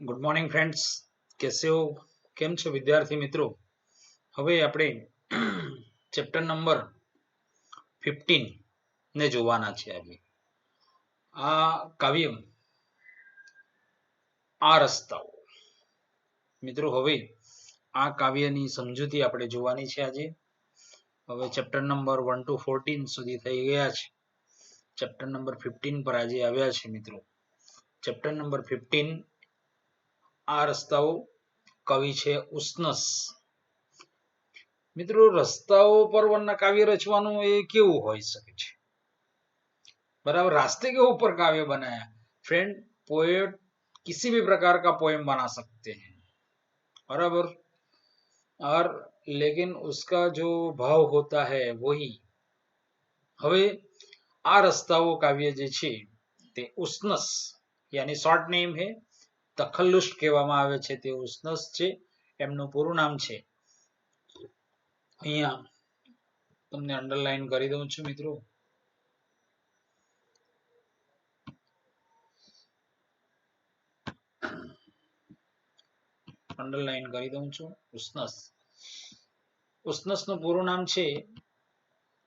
Good morning friends, कैसे हो? કેમ છો વિદ્યાર્થી મિત્રો? હવે આપણે ચેપ્ટર નંબર 15 ને જોવાના છે. આજે આ કાવ્ય આ રસ્તાઓ. મિત્રો હવે આ કાવ્યની સમજૂતી આપણે જોવાની છે. આજે હવે ચેપ્ટર નંબર 1 to 14 સુધી થઈ ગયા છે. ચેપ્ટર નંબર 15 પર આજે આવ્યા છે. મિત્રો ચેપ્ટર નંબર 15 આ રસ્તાઓ. કવિ છે ઉષ્ણસ. મિત્રો રસ્તાઓ पर वरना काव्य रचवानुं ए केवुं होई शके छे? बराबर. रास्ते के ऊपर काव्य बनाया. फ्रेंड, पोएट किसी भी प्रकार का पोएम बना सकते हैं, बराबर. और लेकिन उसका जो भाव होता है वही. હવે આ રસ્તાઓ કાવ્ય જે છે તે ઉષ્ણસ યાની શોર્ટ નેમ હે. તખલ્લુસ કહેવામાં આવે છે. તે ઉષ્ણસ છે. એમનું પૂરું નામ છે. અહીંયા તમને અંડરલાઈન કરી દઉં છું મિત્રો. અંડરલાઈન કરી દઉં છું. ઉષ્ણસનું પૂરું નામ છે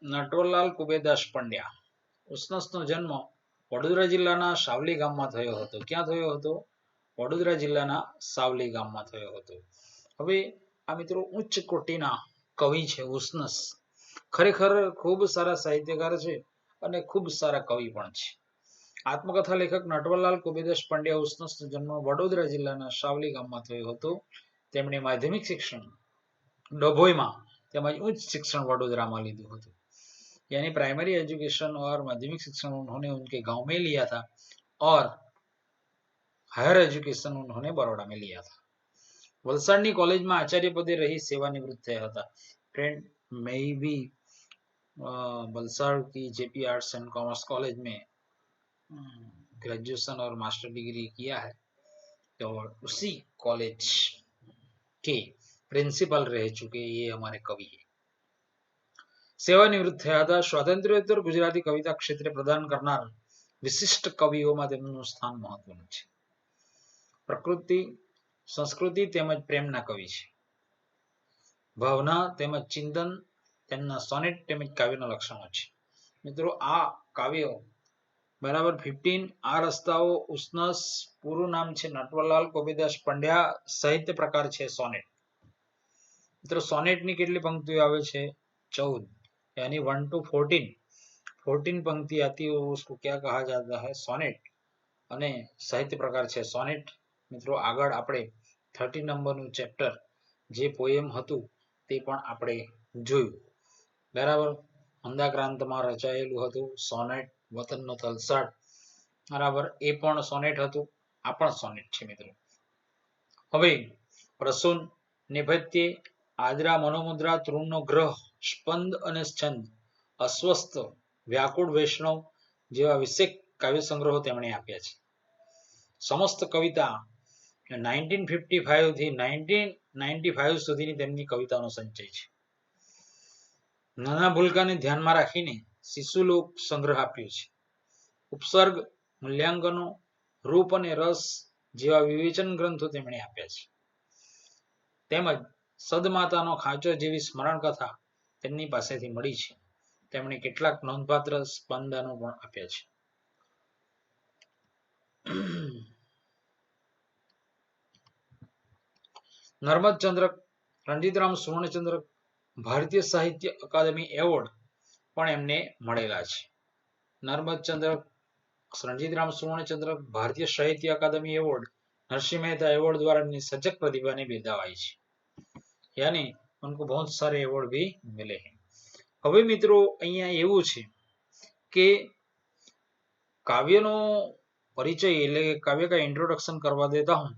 નટવરલાલ કુબેરદાસ પંડ્યા. ઉષ્ણસનો જન્મ વડોદરા જિલ્લાના સાવલી ગામમાં થયો હતો. ક્યાં થયો હતો? વડોદરા જિલ્લાના સાવલી ગામમાં થયો હતો. હવે આ મિત્રો ઉચ્ચ કોટીના કવિ છે ઉષ્ણસ. ખરેખર ખૂબ સારા સાહિત્યકાર છે અને ખૂબ સારા કવિ પણ છે. આત્મકથા લેખક નટવરલાલ કુબેરદાસ પંડ્યા ઉષ્ણસનો જન્મ વડોદરા જિલ્લાના સાવલી ગામમાં થયો હતો. તેમણે માધ્યમિક શિક્ષણ ડભોઈમાં તેમજ ઉચ્ચ शिक्षण वडोदरा में લીધું હતું. यानी प्राइमरी एजुकेशन और माध्यमिक शिक्षण उन्होंने उनके गांव में लिया था और हायर एजुकेशन उन्होंने बड़ौदा में लिया था. वलसाडनी कॉलेज में आचार्य पदे रही सेवानिवृत्त થયા હતા. फ्रेंड, मैं भी वलसाड की JP arts and commerce college में ग्रेजुएशन और मास्टर डिग्री किया है और उसी कॉलेज के प्रिंसिपल रह चुके ये हमारे कवि है. સેવાનિવૃત્ત થયા હતા. સ્વાતંત્ર્યોત્તર ગુજરાતી કવિતા ક્ષેત્રે પ્રદાન કરનાર વિશિષ્ટ કવિઓમાં તેમનું સ્થાન મહત્વનું છે. પ્રકૃતિ, સંસ્કૃતિ તેમજ પ્રેમના કવિ છે. ભાવના તેમજ ચિંતન તેમના સોનેટ તેમજ કાવ્યના લક્ષણો છે. મિત્રો આ કાવ્યો બરાબર 15 આ રસ્તાઓ ઉષ્ણસ. પૂરું નામ છે નટવરલાલ કુબેરદાસ પંડ્યા. સાહિત્ય પ્રકાર છે સોનેટ. મિત્રો સોનેટની કેટલી પંક્તિઓ આવે છે? 14. यानी 1 to 14 पंक्ति आती है, उसको क्या कहा जाता है? सोनेट. અને સાહિત્ય પ્રકાર છે સોનેટ. મિત્રો આગળ આપણે 30 નંબરનું ચેપ્ટર જે પોએમ હતું તે પણ આપણે જોયું, બરાબર. મંદાક્રાંતમાં રચાયેલું હતું સોનેટ, વતનનો તલસાડ, બરાબર. એ પણ સોનેટ હતું. આ પણ સોનેટ છે મિત્રો. હવે પ્રસૂન, નેપથ્ય, આદ્રા, મનોમુદ્રા, તૃણનો ગ્રહ, સ્પંદ અને છંદ, અસ્વસ્થ, વ્યાકુળ, વૈષ્ણવ જેવા વિશેષ કાવ્ય સંગ્રહો તેમણે આપ્યા છે. સમસ્ત કવિતા 1955 થી 1995 સુધીની તેમની કવિતાનો સંચય છે. નાના ભૂલકાને ધ્યાનમાં રાખીને શિશુલોક સંગ્રહ આપ્યો છે. ઉપસર્ગ, મૂલ્યાંકનો, રૂપ અને રસ જેવા વિવેચન ગ્રંથો તેમણે આપ્યા છે. તેમજ સદમાતાનો ખાંચો જેવી સ્મરણ કથા તેમની પાસેથી મળી છે. તેમણે કેટલાક નોંધપાત્ર સ્પંદનો પણ આપ્યા છે. નર્મદ ચંદ્રક, રણજીતરામ સુવર્ણચંદ્રક, ભારતીય સાહિત્ય અકાદમી એવોર્ડ પણ એમને મળેલા છે. નર્મદ ચંદ્રક, રણજીતરામ સુવર્णचंद्रक, भारतीय साहित्य अकादमी एवॉर्ड, नरसिंह मेहता एवॉर्ड द्वारा अपनी सजग प्रतिभा ने बिरदावाई है. यानी उनको बहुत सारे एवॉर्ड भी मिले हैं. હવે મિત્રો અહીંયા એવું છે કે કાવ્યનો પરિચય એટલે काव्य का इंट्रोडक्शन करवा देता हूं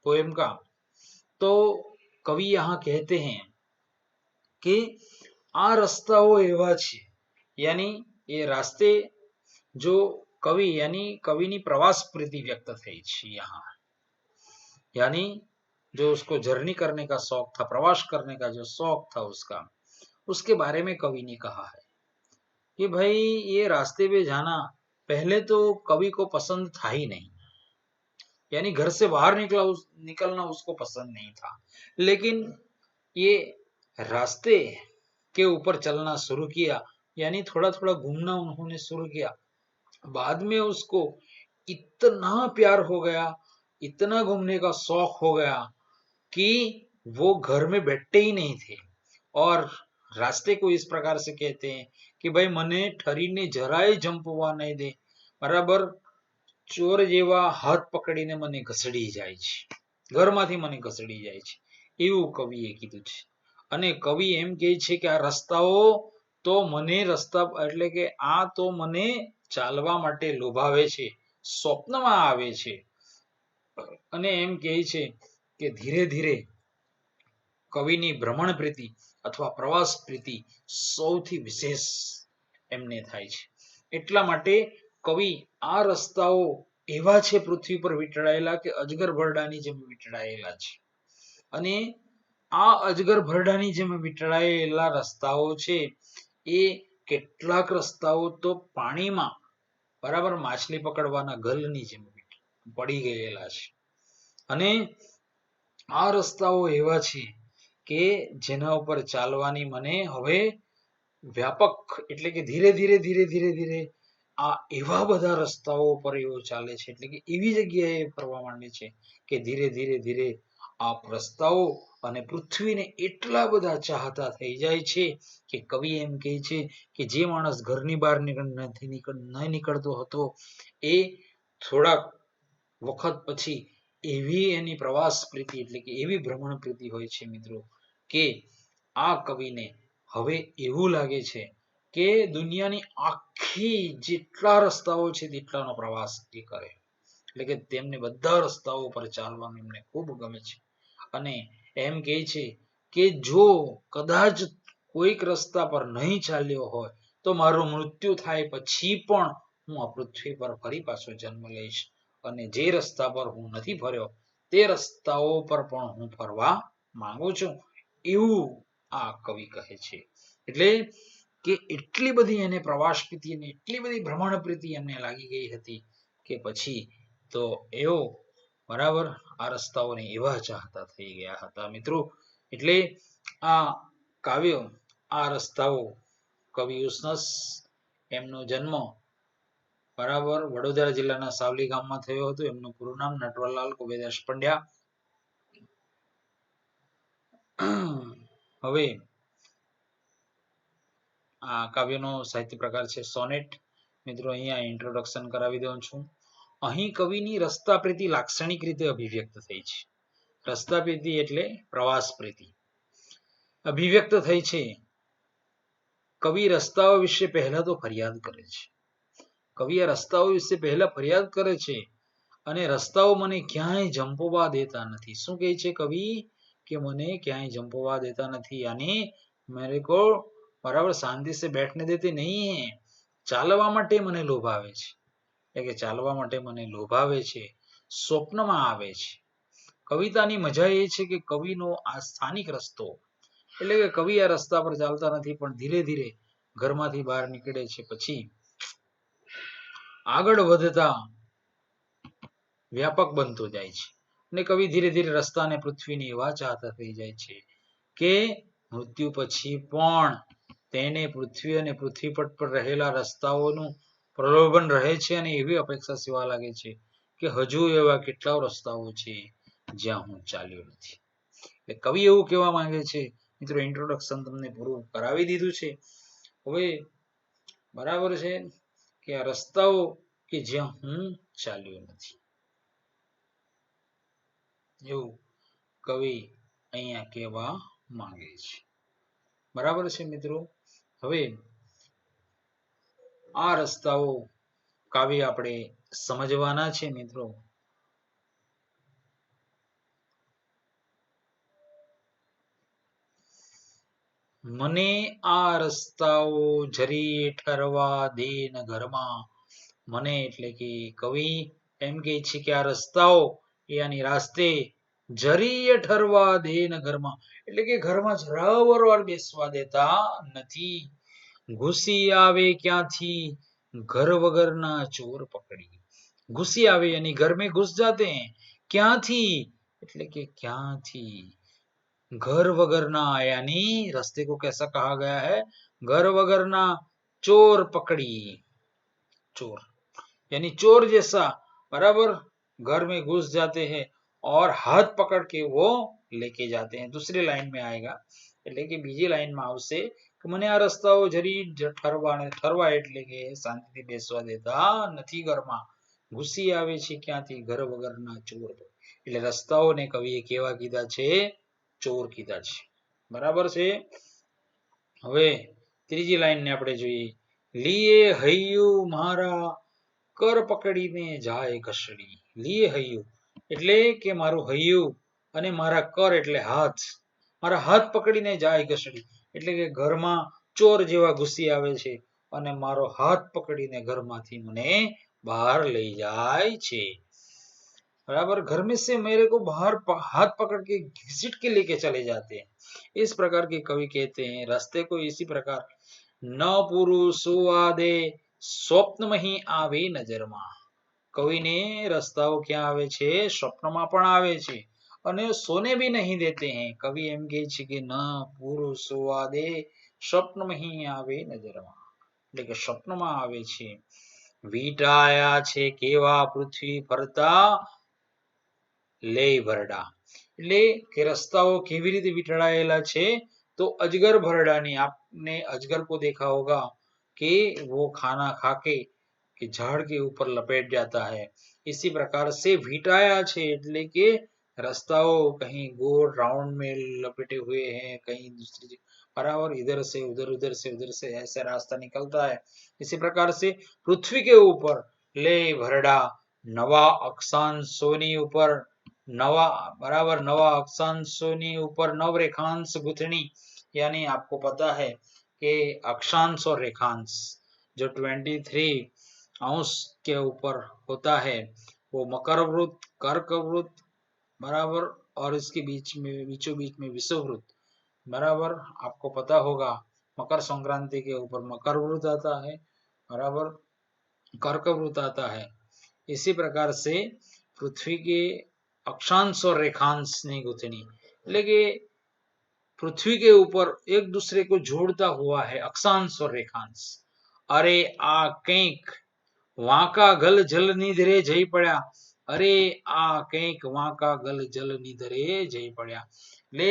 पोएम का. तो कवि यहाँ कहते हैं कि आ रस्ताओ एवा छे, यानी ये रास्ते जो कवि यानी कवि प्रवास प्रीति व्यक्त थई छे यहाँ. यानी जो उसको जर्नी करने का शौक था, प्रवास करने का जो शौक था उसका, उसके बारे में कवि ने कहा है कि भाई ये रास्ते पे जाना पहले तो कवि को पसंद था ही नहीं. यानी घर से बाहर निकलना उसको पसंद नहीं था, लेकिन ये रास्ते के ऊपर चलना शुरू किया, यानी थोड़ा थोड़ा घूमना उन्होंने शुरू किया। बाद में उसको इतना प्यार हो गया, इतना घूमने का शौक हो गया कि वो घर में बैठते ही नहीं थे। और रास्ते को इस प्रकार से कहते हैं कि भाई મને ઠરીને જરાય જંપવા નહીં દે, બરાબર ચોર જેવા હાથ પકડીને મને ઘસડી જાય છે, ઘરમાંથી મને ઘસડી જાય છે, એવું કવિએ કીધું છે। અને કવિ એમ કહે છે કે આ રસ્તાઓ તો મને રસ્તા એટલે કે આ તો મને ચાલવા માટે લોભાવે છે, સ્વપ્નમાં આવે છે। અને એમ કહે છે કે ધીરે ધીરે કવિની ભ્રમણ પ્રીતિ અથવા પ્રવાસ પ્રીતિ સૌથી વિશેષ એમને થાય છે। એટલા માટે કવિ આ રસ્તાઓ એવા છે પૃથ્વી પર વીંટળાયેલા કે અજગર ભરડાની જેમ વીંટળાયેલા છે। અને આ અજગર ભરડાની જેમ વીંટળાયેલા રસ્તાઓ છે એ કેટલાક રસ્તાઓ તો પાણીમાં બરાબર માછલી પકડવાના ગલની જેમ પડી ગયેલા છે। અને આ રસ્તાઓ એવા છે કે જેના ઉપર ચાલવાની મને હવે વ્યાપક એટલે કે ધીરે ધીરે ધીરે ધીરે ધીરે આ એવા બધા રસ્તાઓ પર એવો ચાલે છે, એટલે કે એવી જગ્યાએ ફરવા માંડે છે કે ધીરે ધીરે ધીરે આ રસ્તાઓ અને પૃથ્વીને એટલા બધા ચાહતા થઈ જાય છે કે કવિ એમ કહે છે કે જે માણસ ઘરની બહાર ન નીકળતો હતો એ થોડાક વખત પછી એવી એની પ્રવાસ પ્રીતિ એટલે કે એવી ભ્રમણ પ્રીતિ હોય છે મિત્રો કે આ કવિને હવે એવું લાગે છે કે દુનિયાની આખી જેટલા રસ્તાઓ છે તેટલાનો પ્રવાસ એ કરે, એટલે કે તેમને બધા રસ્તાઓ પર ચાલવાનું એમને ખૂબ ગમે છે। અને એમ કહે છે કે જો કદાચ કોઈક રસ્તા પર નહીં ચાલ્યો હોય તો મારું મૃત્યુ થાય પછી પણ હું આ પૃથ્વી પર ફરી પાછો જન્મ લઈશ, અને જે રસ્તા પર હું નથી ફર્યો તે રસ્તાઓ પર પણ હું ફરવા માંગુ છું, એવું આ કવિ કહે છે। એટલે કે એટલી બધી એને પ્રવાસ પ્રીતિ અને એટલી બધી ભ્રમણ પ્રીતિ એમને લાગી ગઈ હતી કે પછી તો એવો બરાબર આ રસ્તાઓને એવા ચાહતા થઈ ગયા હતા મિત્રો। એટલે આ કાવ્ય આ રસ્તાઓ કવિ ઉસનસ એમનો જન્મ બરાબર વડોદરા જિલ્લાના સાવલી ગામમાં થયો હતો। એમનું પૂરું નામ નટવરલાલ કુબેરદાસ પંડ્યા। હવે આ કાવ્યનો સાહિત્ય પ્રકાર છે સોનેટ। મિત્રો અહીંયા ઇન્ટ્રોડક્શન કરાવી દઉં છું। અહીં કવિની રસ્તા પ્રીતિ લાક્ષણિક રીતે અભિવ્યક્ત થઈ છે। રસ્તા પ્રીતિ એટલે પ્રવાસ પ્રીતિ અભિવ્યક્ત થઈ છે। કવિ રસ્તાઓ વિશે પહેલા તો ફરિયાદ કરે છે, કવિ આ રસ્તાઓ વિશે પહેલા ફરિયાદ કરે છે અને રસ્તાઓ મને ક્યાંય જંપવા દેતા નથી। શું કહે છે કવિ કે મને ક્યાંય જંપવા દેતા નથી, यानी मेरे को बराबर शांति से बैठने देते नहीं है, ચાલવા માટે મને લોભાવે છે, એટલે કે ચાલવા માટે મને લોભાવે છે, સ્વપ્નમાં આવે છે। કવિતાની મજા એ છે કે કવિનો આ સ્થાનિક રસ્તો એટલે કે કવિ આ રસ્તા પર ચાલતા નથી પણ ધીરે ધીરે ઘરમાંથી બહાર નીકળે છે પછી આગળ વધતા વ્યાપક બનતો જાય છે અને કવિ ધીરે ધીરે રસ્તા અને પૃથ્વીને એવા ચાહતા થઈ જાય છે કે મૃત્યુ પછી પણ તેને પૃથ્વી અને પૃથ્વીપટ પર રહેલા રસ્તાઓનું પ્રલોભન રહે છે અને એવી અપેક્ષા સેવા લાગે છે કે હજુ એવા કેટલા રસ્તાઓ છે જ્યાં હું ચાલ્યો નથી। એટલે કવિ એવું કહેવા માંગે છે મિત્રો, ઇન્ટ્રોડક્શન તમને પૂરું કરાવી દીધું છે। હવે બરાબર છે કે આ રસ્તાઓ કે જ્યાં હું ચાલ્યો નથી એવું કવિ અહીંયા કહેવા માંગે છે। બરાબર છે મિત્રો। હવે આ રસ્તાઓ કાવ્ય આપણે સમજવાના છે મિત્રો। મને આ રસ્તાઓ જરી ઠરવા દે ન ઘરમાં, મને એટલે કે કવિ એમ કહે છે કે આ રસ્તાઓ યાની રાસ્તે જરીય ઠરવા દે ન ઘરમાં એટલે કે ઘરમાં જરા વાર બેસવા દેતા નથી। ઘૂસી આવે ક્યાંથી ઘર વગરના ચોર પકડી, घुसी आवे यानी घर में घुस जाते हैं। क्यांथी એટલે કે ક્યાંથી, घर वगरना यानी रास्ते को कैसा कहा गया है, घर वगरना चोर पकड़ी, चोर यानी चोर जैसा, बराबर घर में घुस जाते हैं और हाथ पकड़ के वो लेके जाते हैं। दूसरी लाइन में आएगा એટલે કે બીજી લાઈનમાં આવશે કે મને આ રસ્તાઓ જરી ઠરવા એટલે કે શાંતિથી બેસવા દેતા નથી ઘરમાં, ઘૂસી આવે છે ક્યાંથી, ઘર વગરના ચોર, એટલે રસ્તાઓને કવિએ કેવા કીધા છે, ચોર કીધા છે, બરાબર છે। હવે ત્રીજી લાઈનને આપણે જોઈએ, લીએ હૈયું મારા कर पकड़ीने जाए घसड़ी, लिए हयु એટલે કે મારું હૈયું અને મારા કર એટલે હાથ, મારા હાથ પકડીને જાય ઘસડી એટલે કે ઘરમાં ચોર જેવા ઘૂસી આવે છે અને મારો હાથ પકડીને ઘરમાંથી મને બહાર લઈ જાય છે, बराबर। घर में से मेरे को बाहर हाथ पकड़ के घसीट के लेके चले जाते हैं। इस प्रकार के कवि कहते हैं रास्ते को इसी प्रकार न पुरुष सुवादे સ્વપ્નમાં ही આવે નજરમાં, કવિને રસ્તાઓ ક્યાં આવે છે, સ્વપ્નમાં પણ આવે છે અને સોને भी नहीं देते हैं। કવિ એમ કહે છે કે ન પુરુષ સુવાદે સ્વપ્નમાં ही આવે નજરમાં, એટલે કે સ્વપ્નમાં આવે છે। વીંટાયા છે કેવા પૃથ્વી ફરતા લે ભરડા, એટલે કે રસ્તાઓ કેવી રીતે વીંટળાયેલા છે, तो अजगर भरडानी, आपने अजगर को देखा होगा कि वो खाना खाके कि झाड़ के ऊपर लपेट जाता है, इसी प्रकार से वींटाया छे એટલે કે रस्ताओ कहीं गोल राउंड में लपेटे हुए हैं, कहीं दूसरी बराबर इधर से उधर, उधर से उधर से ऐसा रास्ता निकलता है। इसी प्रकार से पृथ्वी के ऊपर ले भरडा, नवा अक्षांशोनी ऊपर नवा, बराबर नवा अक्षांशोनी ऊपर नव रेखांश गुथनी, यानी आपको पता है कि अक्षांश और रेखांश जो 23 अंश के ऊपर होता है वो मकर वृत्त, कर्क वृत्त, बराबर, और इसके बीच में बीचों बीच में विषुववृत्त, बराबर। आपको पता होगा मकर संक्रांति के ऊपर मकर वृत्त आता है, बराबर, कर्क वृत्त आता है। इसी प्रकार से पृथ्वी के अक्षांश और रेखांश ની ગૂંથણી એટલે કે पृथ्वी के ऊपर एक दूसरे को जोड़ता हुआ है अक्षांश और रेखांश। अरे आ કંઈક વાંકા ગલ જલ નિધરે જઈ પડ્યા, અરે આ કંઈક વાંકા ગલ જલ નિધરે જઈ પડ્યા, એટલે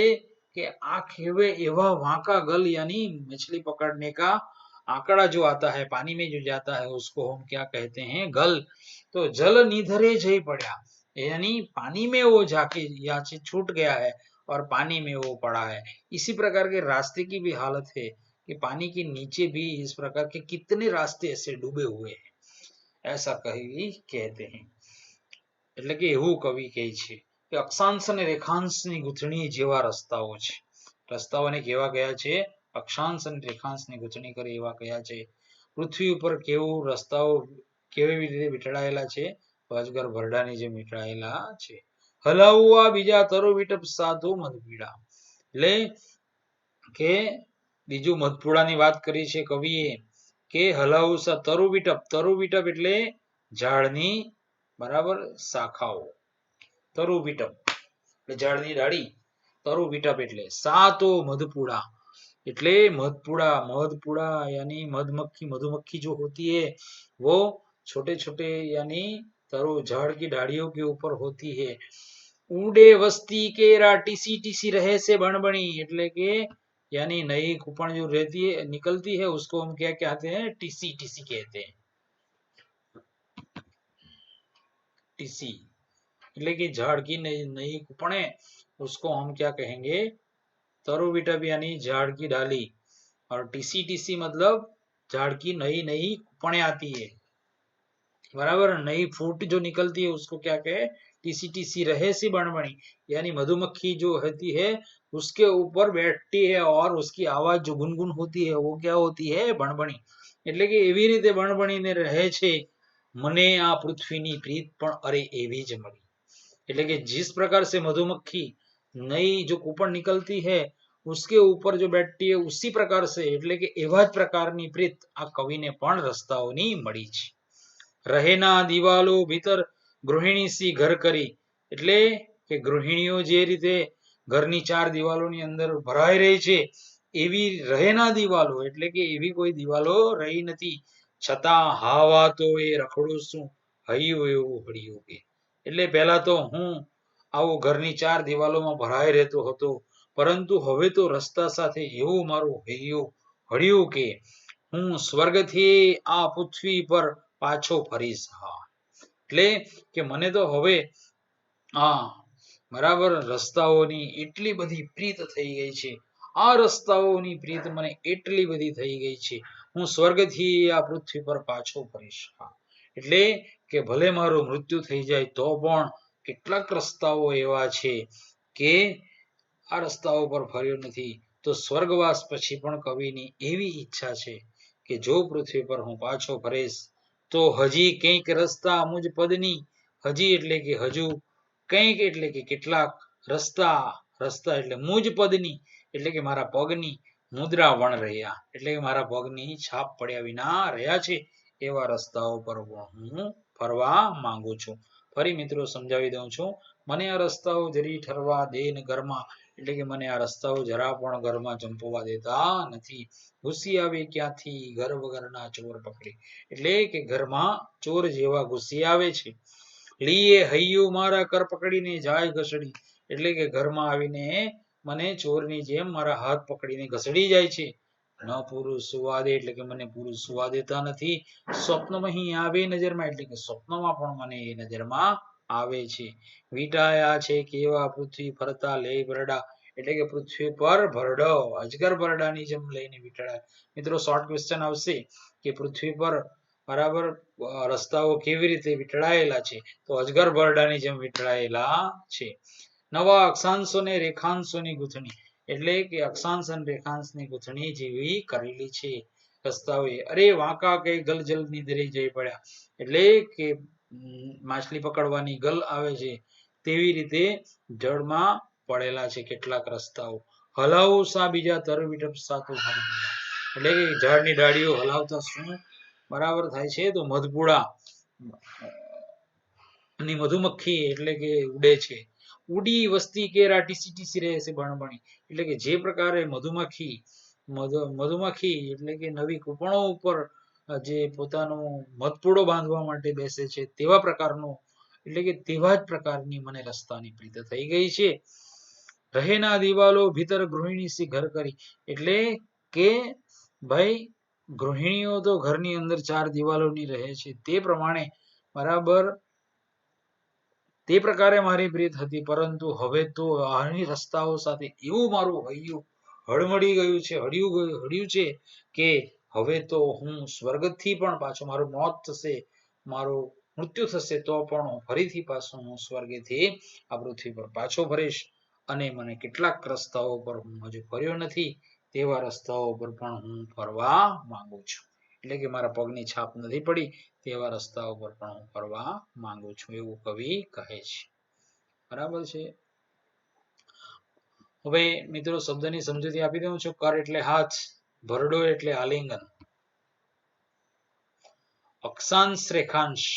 કે આ ખેવે એવા वांका गल यानी मछली पकड़ने का आंकड़ा जो आता है पानी में जो जाता है उसको हम क्या कहते हैं, गल। तो जल निधरे जई पड़ा यानी पानी में वो जाके यहाँ से छूट गया है और पानी में वो पड़ा है। इसी प्रकार के रास्ते की भी हालत है कि पानी के नीचे भी इस प्रकार के कितने रास्ते ऐसे डूबे हुए हैं, ऐसा कवि कहते हैं। એટલે કે એવું કવિ કહે છે કે અક્ષાંશ અને રેખાંશની ગૂંથણી જેવા રસ્તાઓ છે, રસ્તાઓને કેવા ગયા છે, અક્ષાંશ અને રેખાંશની ગૂંથણી કરે એવા કયા છે। પૃથ્વી ઉપર કેવું રસ્તાઓ કેવી રીતે વીંટળાયેલા છે, અજગર ભરડાની જેમ વીંટળાયેલા છે। હલાવવા બીજા તરુ વિટપ સાધુ મધપીડા, એટલે કે બીજું મધપુડાની વાત કરી છે કવિએ કે હલાવું તરુ વિટપ એટલે ઝાડની, બરાબર, શાખાઓ, તરુ વિટપ એટલે ઝાડની ડાળી, તરુ વિટપ એટલે સાતો मधपुड़ा, એટલે मधपुड़ा, मधपुड़ा यानी मधमक्खी, मधुमक्खी जो होती है वो छोटे छोटे यानी तरु झाड़ की डालियों के ऊपर होती है। ऊंडे वस्ती केरा टीसी टीसी रहे से बणबणी, એટલે કે यानी नई कुपन जो रहती है निकलती है उसको हम क्या कहते हैं, टीसी टीसी कहते हैं, टीसी એટલે કે झाड़ की नई कुपने उसको हम क्या कहेंगे, तरु विटप यानी झाड़ की डाली, और टीसी टीसी मतलब झाड़ की नई नई कुपने आती है, बराबर, नई फूट जो निकलती है उसको क्या कहे, टीसी टीसी रहे सी बणबणी, यानी मधुमक्खी जो होती है उसके ऊपर बैठती है और उसकी आवाज जो गुनगुन होती है वो क्या होती है, बणबणी। એટલે કે એવી રીતે બણબણીને રહે છે મને આ પૃથ્વીની પ્રીત પણ અરે એવી જ મળી, એટલે કે जिस प्रकार से मधुमक्खी नई जो कूपन निकलती है उसके ऊपर जो बैठती है उसी प्रकार से એટલે કે એવા જ પ્રકારની પ્રીત આ કવિને પણ રસ્તાઓની મળી છે। રહેના દિવાલો ભીતર ગૃહિણી સી ઘર કરી, એટલે કે ગૃહિણીઓ જે રીતે ઘરની ચાર દિવાલોની અંદર ભરાઈ રહી છે એવી રહેના દિવાલો એટલે કે એવી કોઈ દિવાલો રહી નથી, છતાં હાવા તો એ રખડું શું હૈયું એવું હળિયું કે, એટલે પહેલા તો હું આવું ઘરની ચાર દિવાલોમાં ભરાઈ રહેતો હતો, પરંતુ હવે તો રસ્તા સાથે એવું મારું હૈયું હળિયું કે હું સ્વર્ગથી આ પૃથ્વી પર પાછો ફરીશ. હા, એટલે કે મને તો હવે હા બરાબર રસ્તાઓની એટલી બધી પ્રીત થઈ ગઈ છે, આ રસ્તાઓની પ્રીત મને એટલી બધી થઈ ગઈ છે, હું સ્વર્ગથી આ પૃથ્વી પર પાછો ફરીશ. એટલે કે ભલે મારું મૃત્યુ થઈ જાય તો પણ કેટલાક રસ્તાઓ એવા છે કે આ રસ્તાઓ પર ફર્યો નથી, તો સ્વર્ગવાસ પછી પણ કવિની એવી ઈચ્છા છે કે જો પૃથ્વી પર હું પાછો ફરીશ તો હજી કંઈક રસ્તા મુજ પદની, હજી એટલે કે હજુ, કંઈક એટલે કે કેટલાક રસ્તા, રસ્તા એટલે મુજ પદની એટલે કે મારા પગની, મુદ્રા વણ રહ્યા એટલે કે મારા પગની છાપ પડ્યા વિના રહ્યા છે એવા રસ્તાઓ પર હું ફરવા માંગુ છું. ફરી મિત્રો સમજાવી દઉં છું, મને આ રસ્તાઓ જરી ઠરવા દે ને ઘરમાં, એટલે કે મને આ રસ્તાઓ જરા પણ ઘરમાં ચંપવા દેતા નથી, ઘૂસી આવે ક્યાંથી ઘર વગરના ચોર પકડી, એટલે કે ઘરમાં ચોર જેવા ઘૂસી આવે છે, લીએ હૈયું મારા કર પકડીને જાય ઘસડી, એટલે કે ઘરમાં આવીને મને ચોરની જેમ મારા હાથ પકડીને ઘસડી જાય છે, ન પૂરું સુવા દે એટલે કે મને પૂરું સુવા દેતા નથી, સ્વપ્નમાં અહીં આવે નજરમાં એટલે કે સ્વપ્નમાં પણ મને એ નજરમાં આવે છે, વીટાયા છે કેવા પૃથ્વી ફરતા લે ભરડા, એટલે કે પૃથ્વી પર ભરડો અજગર ભરડાની જેમ લઈને વીટાળાય. મિત્રો શોર્ટ ક્વેશ્ચન આવશે કે પૃથ્વી પર બરાબર રસ્તાઓ કેવી રીતે વીંટળાયેલા છે, તો અજગર ભરડાની જેમ વીંટળાયેલા છે. નવા અક્ષાંશો ને રેખાંશોની ગૂંથણી, એટલે કે અક્ષાંશ અને રેખાંશની ગૂંથણી જેવી કરેલી છે રસ્તાઓ, અરે વાંકા કે ગલ જલ ની દરે જઈ પડ્યા, એટલે કે માછલી પકડવાની ગલ આવે છે તેવી રીતે જળમાં પડેલા છે કેટલાક રસ્તાઓ, હલાવો સા બીજા તર વિટપ સાતો, એટલે કે ઝાડની ડાળીઓ હલાવતા શું બરાબર થાય છે, તો મધપુડા અને મધુમક્ખી એટલે કે ઉડે છે, ઉડી વસ્તી કેરા ટીસી ટીસી રહે છે ભણભણી, એટલે કે જે પ્રકારે મધુમક્ખી એટલે કે નવી કૂપણો ઉપર જે પોતાનો મધપૂડો બાંધવા માટે બેસે છે તેવા પ્રકારનું, એટલે કે તેવા જ પ્રકારની મને રસ્તાની પ્રીત થઈ ગઈ છે. રહેના દિવાલો ભીતર ગૃહિણી સી ઘર કરી, એટલે કે ભાઈ ગૃહિણીઓ તો ઘરની અંદર ચાર દિવાલોની રહે છે તે પ્રમાણે બરાબર તે પ્રકારે મારી પ્રીત હતી, પરંતુ હવે તો આની રસ્તાઓ સાથે એવું મારું હૈયું હળમળી ગયું છે, હળ્યું છે કે હવે તો હું સ્વર્ગથી પણ પાછો મારું મોત થશે, મારું મૃત્યુ થશે તો પણ ફરીથી પાછો હું સ્વર્ગેથી આ પૃથ્વી પર પાછો ફરીશ, અને મને કેટલાક રસ્તાઓ પર હું હજુ ફર્યો નથી તેવા રસ્તાઓ પર પણ હું ફરવા માંગુ છું, એટલે કે મારા પગની છાપ નથી પડી તેવા રસ્તાઓ પર પણ હું ફરવા માંગુ છું એવું કવિ કહે છે. બરાબર છે. હવે મિત્રો શબ્દની સમજૂતી આપી દઉં છું. કર એટલે હાથ, ભરડો એટલે આલિંગન, અક્ષાંશ રેખાંશ,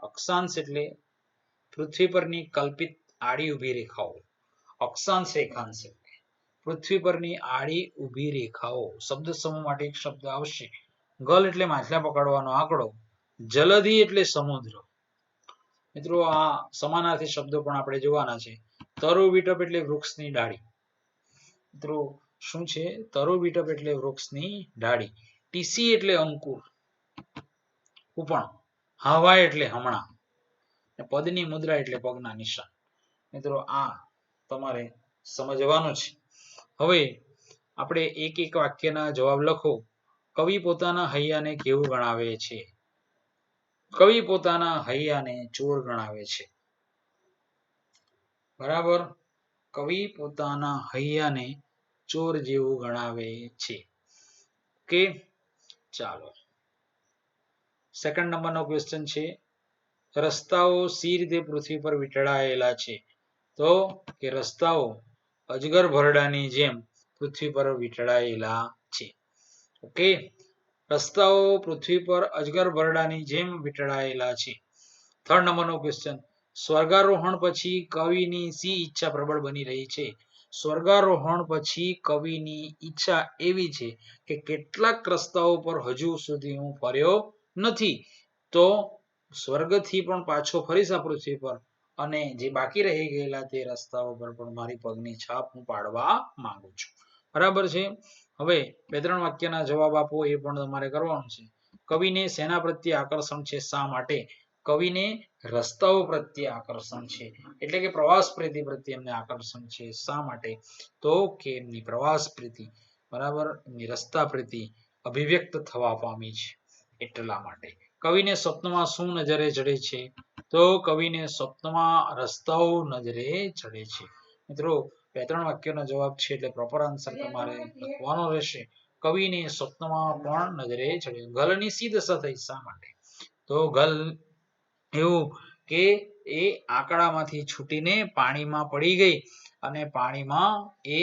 અક્ષાંશ એટલે પૃથ્વી પરની કલ્પિત આડી ઊભી રેખાઓ, અક્ષાંશ રેખાંશ પૃથ્વી પરની આડી ઊભી રેખાઓ, શબ્દ સમૂહ માટે એક શબ્દ આવશે, ગલ એટલે માછલા પકડવાનો આંકડો, જલધિ એટલે સમુદ્ર. મિત્રો આ સમાનાર્થી શબ્દો પણ આપણે જોવાના છે. તરુ વિટપ એટલે વૃક્ષની ડાળી, મિત્રો શું છે તરુ વિટપ એટલે વૃક્ષની ડાળી, ટીસી એટલે અંકુર, કૂપણ, હાવાય એટલે હમણાં, પદની મુદ્રા એટલે પગના નિશાન. મિત્રો આ તમારે સમજવાનું છે. હવે આપણે એક એક વાક્યના જવાબ લખો. કવિ પોતાના હૈયાને કેવું ગણાવે છે? કવિ પોતાના હૈયાને ચોર ગણાવે છે. બરાબર, કવિ પોતાના હૈયાને ચોર જેવું ગણાવે છે. ઓકે, ચાલો સેકન્ડ નંબરનો ક્વેશ્ચન છે, રસ્તાઓ સી રીતે પૃથ્વી પર વીંટળાયેલા છે? તો કે રસ્તાઓ અજગર ભરડાની જેમ પૃથ્વી પર વીંટળાયેલા છે. ઓકે, રસ્તાઓ પૃથ્વી પર અજગર બરડાની જેમ વીંટળાયેલા છે. 3 નંબરનો ક્વેશ્ચન, સ્વર્ગારોહણ પછી કવિની સી ઈચ્છા પ્રબળ બની રહી છે? સ્વર્ગારોહણ પછી કવિની ઈચ્છા એવી છે કે કેટલાક રસ્તાઓ પર હજુ સુધી હું ફર્યો નથી, તો સ્વર્ગથી પણ પાછો ફરીશ આ પૃથ્વી પર અને જે બાકી રહી ગયેલા તે રસ્તાઓ પર પણ મારી પગની છાપ હું પાડવા માંગુ છું. બરાબર છે. હવે 2-3 વાક્યના જવાબ આપો એ પણ તમારે કરવાનું છે. કવિને શેના પ્રત્યે આકર્ષણ છે? શા માટે? કવિને રસ્તાઓ પ્રત્યે આકર્ષણ છે, એટલે કે પ્રવાસ પ્રીતિ પ્રત્યે એમને આકર્ષણ છે. શા માટે? તો કે એમની પ્રવાસ પ્રીતિ, બરાબર, એમની રસ્તા પ્રીતિ અભિવ્યક્ત થવા પામી છે એટલા માટે. કવિને સ્વપ્નમાં શું નજરે ચડે છે? તો કવિને સ્વપ્નમાં રસ્તાઓ નજરે ચડે છે. મિત્રો 2-3 વાક્યનો જવાબ છે એટલે પ્રોપર આન્સર તમારે લખવાનો રહેશે. કવિને સ્વપ્નમાં પણ નજરે ચડે. ગલની સી દશા થઈ? શા માટે? તો ગલ એવું કે એ આંકડામાંથી છૂટીને પાણીમાં પડી ગઈ અને પાણીમાં એ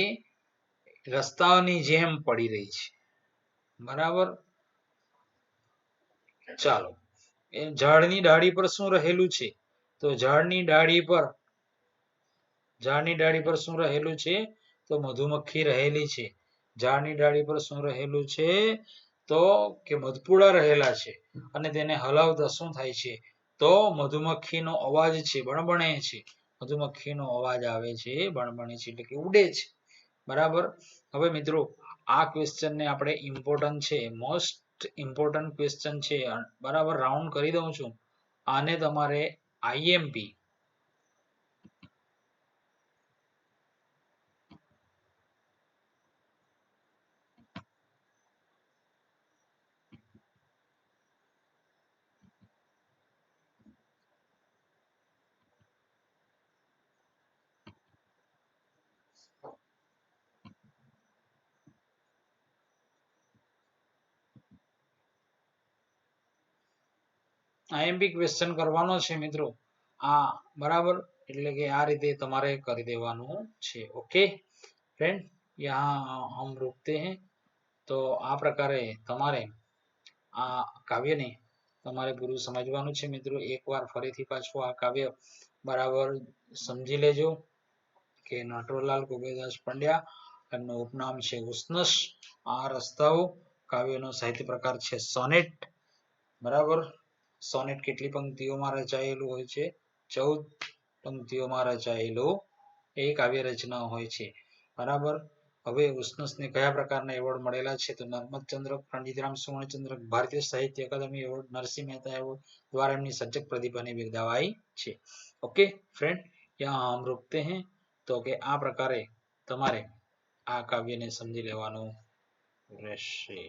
રસ્તાની જેમ પડી રહી છે. બરાબર. ચાલો, એ ઝાડની ડાળી પર શું રહેલું છે? તો ઝાડની ડાળી પર શું રહેલું છે? તો મધુમક્ખી રહેલી છે. ઝાડની ડાળી પર શું રહેલું છે? તો કે મધપૂડા રહેલા છે. અને તેને હલાવતા શું થાય છે? તો મધુમક્ખીનો અવાજ છે, બણબણે છે. મધુમક્ખીનો અવાજ આવે છે, બણબણે છે, એટલે કે ઉડે છે. બરાબર. હવે મિત્રો આ ક્વેશ્ચન ને આપણે ઇમ્પોર્ટન્ટ છે, મોસ્ટ ઇમ્પોર્ટન્ટ ક્વેશ્ચન છે, બરાબર, રાઉન્ડ કરી દઉં છું. આને તમારે આઈએમપી ક્વેશ્ચન કરવાનો છે મિત્રો. આ બરાબર, એટલે કે આ રીતે તમારે કરી દેવાનું છે. ઓકે ફ્રેન્ડ, યહાં હમ રૂકતે हैं. તો આ પ્રકારે તમારે આ કાવ્યને તમારે પૂરું સમજવાનું છે મિત્રો. એકવાર ફરીથી પાછું આ કાવ્ય બરાબર સમજી લેજો કે નટવરલાલ કુબેરદાસ પંડ્યા, એમનું ઉપનામ છે ઉષ્ણસ. આ રસ્તાઓ કાવ્યનો સાહિત્ય પ્રકાર છે સોનેટ. બરાબર. સોનેટ કેટલી પંક્તિઓમાં રચાયેલું હોય છે? 14 પંક્તિઓમાં રચાયેલું એ કાવ્ય રચના હોય છે. બરાબર. હવે ઉષ્ણસને કયા પ્રકારના એવોર્ડ મળેલા છે? તો નર્મદચંદ્રક, પંડિતરામ સુવર્ણચંદ્રક, ભારતીય સાહિત્ય અકાદમી એવોર્ડ, નરસિંહ મહેતા એવોર્ડ દ્વારા એમની સર્જક પ્રતિભાને બિરદાવાઈ છે. ઓકે ફ્રેન્ડ, યહાં હમ રૂકતે हैं. તો કે આ પ્રકારે તમારે આ કાવ્યને સમજી લેવાનું રહેશે.